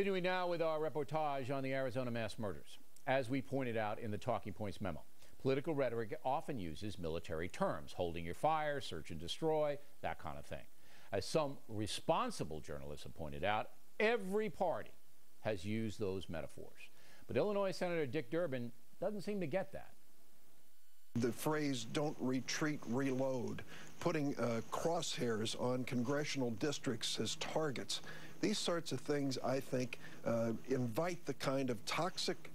Continuing now with our reportage on the Arizona mass murders. As we pointed out in the Talking Points memo, political rhetoric often uses military terms, holding your fire, search and destroy, that kind of thing. As some responsible journalists have pointed out, every party has used those metaphors. But Illinois Senator Dick Durbin doesn't seem to get that. The phrase "don't retreat, reload," putting crosshairs on congressional districts as targets, these sorts of things, I think, invite the kind of toxic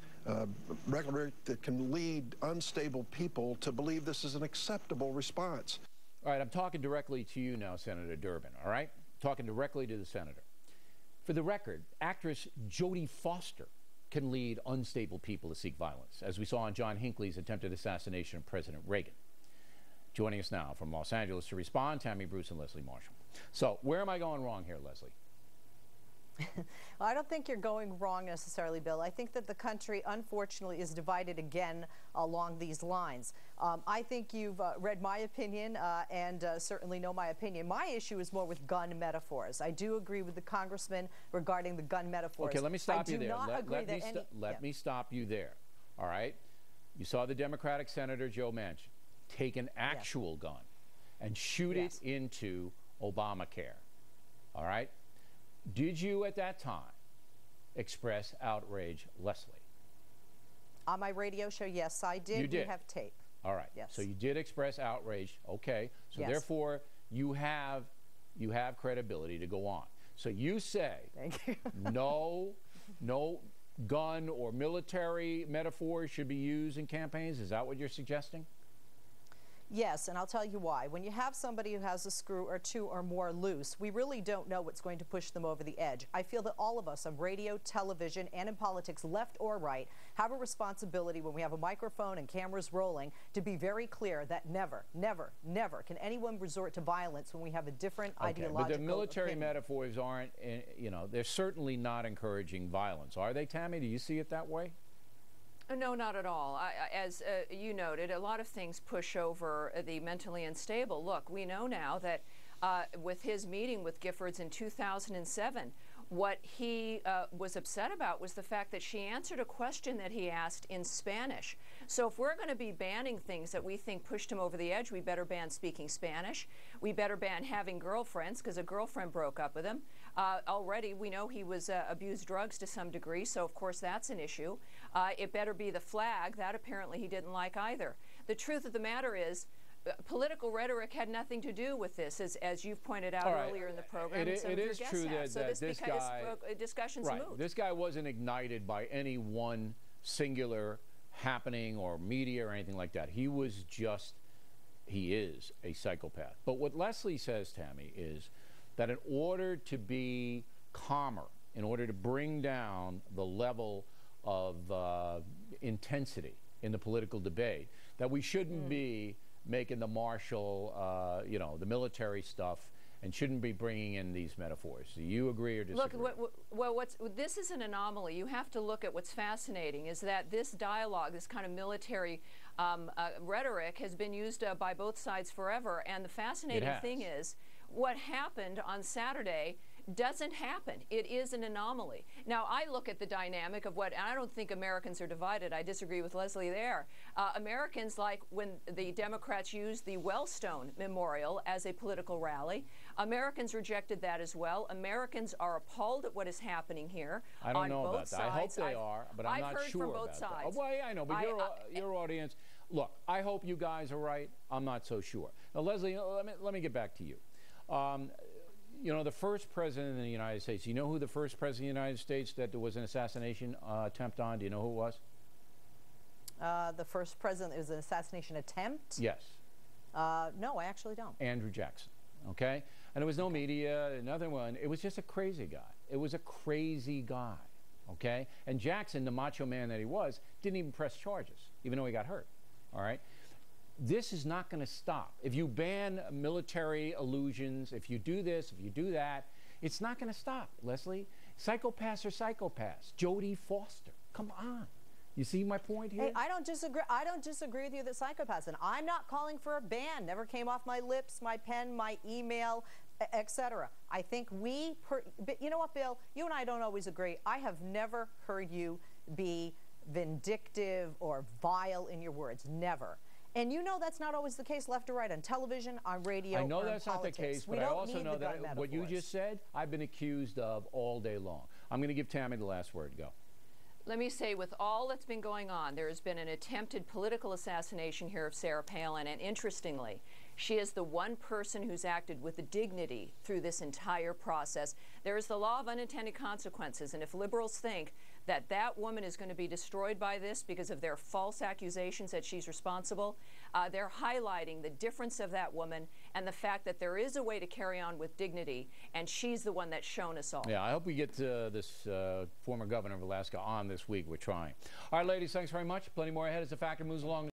rhetoric that can lead unstable people to believe this is an acceptable response. All right, I'm talking directly to you now, Senator Durbin, all right? Talking directly to the senator. For the record, actress Jodie Foster can lead unstable people to seek violence, as we saw in John Hinckley's attempted assassination of President Reagan. Joining us now from Los Angeles to respond, Tammy Bruce and Leslie Marshall. So, where am I going wrong here, Leslie? Well, I don't think you're going wrong necessarily, Bill. I think that the country, unfortunately, is divided again along these lines. I think you've read my opinion and certainly know my opinion. My issue is more with gun metaphors. I do agree with the congressman regarding the gun metaphors. Okay, let me stop you there. Let me stop you there. All right? You saw the Democratic Senator Joe Manchin take an actual gun and shoot it into Obamacare. All right? Did you at that time express outrage, Leslie? On my radio show, yes, I did. You did. We have tape. All right. Yes. So you did express outrage. Okay. So yes. Therefore, you have credibility to go on. So you say Thank you. no gun or military metaphors should be used in campaigns. Is that what you're suggesting? Yes, and I'll tell you why. When you have somebody who has a screw or two or more loose, we really don't know what's going to push them over the edge. I feel that all of us on radio, television, and in politics, left or right, have a responsibility when we have a microphone and cameras rolling to be very clear that never, never, never can anyone resort to violence when we have a different ideological But the military opinion. metaphors aren't, they're certainly not encouraging violence. Are they, Tammy? Do you see it that way? No, not at all. As you noted, a lot of things push over the mentally unstable. Look, we know now that with his meeting with Giffords in 2007, what he was upset about was the fact that she answered a question that he asked in Spanish. So if we're going to be banning things that we think pushed him over the edge, we better ban speaking Spanish. We better ban having girlfriends, because a girlfriend broke up with him. Already, we know he was abused drugs to some degree, so of course that's an issue. It better be the flag. That apparently he didn't like either. The truth of the matter is, political rhetoric had nothing to do with this, as you've pointed out earlier in the program. It is true that this guy, discussion's moved. This guy wasn't ignited by any one singular happening or media or anything like that. He was just, he is a psychopath. But what Leslie says, Tammy, is that in order to be calmer, in order to bring down the level of intensity in the political debate, that we shouldn't be making the martial, the military stuff, and shouldn't be bringing in these metaphors. Do you agree or disagree? Look, this is an anomaly. You have to look at what's fascinating is that this dialogue, this kind of military rhetoric has been used by both sides forever. And the fascinating thing is what happened on Saturday doesn't happen. It is an anomaly. Now, I look at the dynamic of and I don't think Americans are divided. I disagree with Leslie there. Americans, like when the Democrats used the Wellstone Memorial as a political rally, Americans rejected that as well. Americans are appalled at what is happening here. I don't know about that. I hope they are, but I'm not sure I've heard from both sides. Oh, well, yeah, I know, but your audience, look, I hope you guys are right. I'm not so sure. Now, Leslie, let me get back to you. The first president of the United States, you know who the first president of the United States that there was an assassination attempt on? Do you know who it was? The first president, it was an assassination attempt? Yes. No, I actually don't. Andrew Jackson, okay? And there was no media, another one. It was just a crazy guy. It was a crazy guy, okay? And Jackson, the macho man that he was, didn't even press charges, even though he got hurt, all right? This is not going to stop. If you ban military illusions, if you do this, if you do that, it's not going to stop, Leslie. Psychopaths are psychopaths. Jodie Foster, come on. You see my point here? Hey, I don't disagree. I don't disagree with you that psychopaths, and I'm not calling for a ban. Never came off my lips, my pen, my email. etc. I think but you know what, Bill? You and I don't always agree. I have never heard you be vindictive or vile in your words. Never. And you know that's not always the case, left or right, on television, on radio, I know or that's in not the politics. case, but I also know that what you just said, I've been accused of all day long. I'm going to give Tammy the last word. Go. Let me say, with all that's been going on, there has been an attempted political assassination here of Sarah Palin, and interestingly, she is the one person who's acted with dignity through this entire process. There is the law of unintended consequences, and if liberals think that that woman is going to be destroyed by this because of their false accusations that she's responsible, they're highlighting the difference of that woman and the fact that there is a way to carry on with dignity, and she's the one that's shown us all. Yeah, I hope we get this former governor of Alaska on this week. We're trying. All right, ladies, thanks very much. Plenty more ahead as the Factor moves along.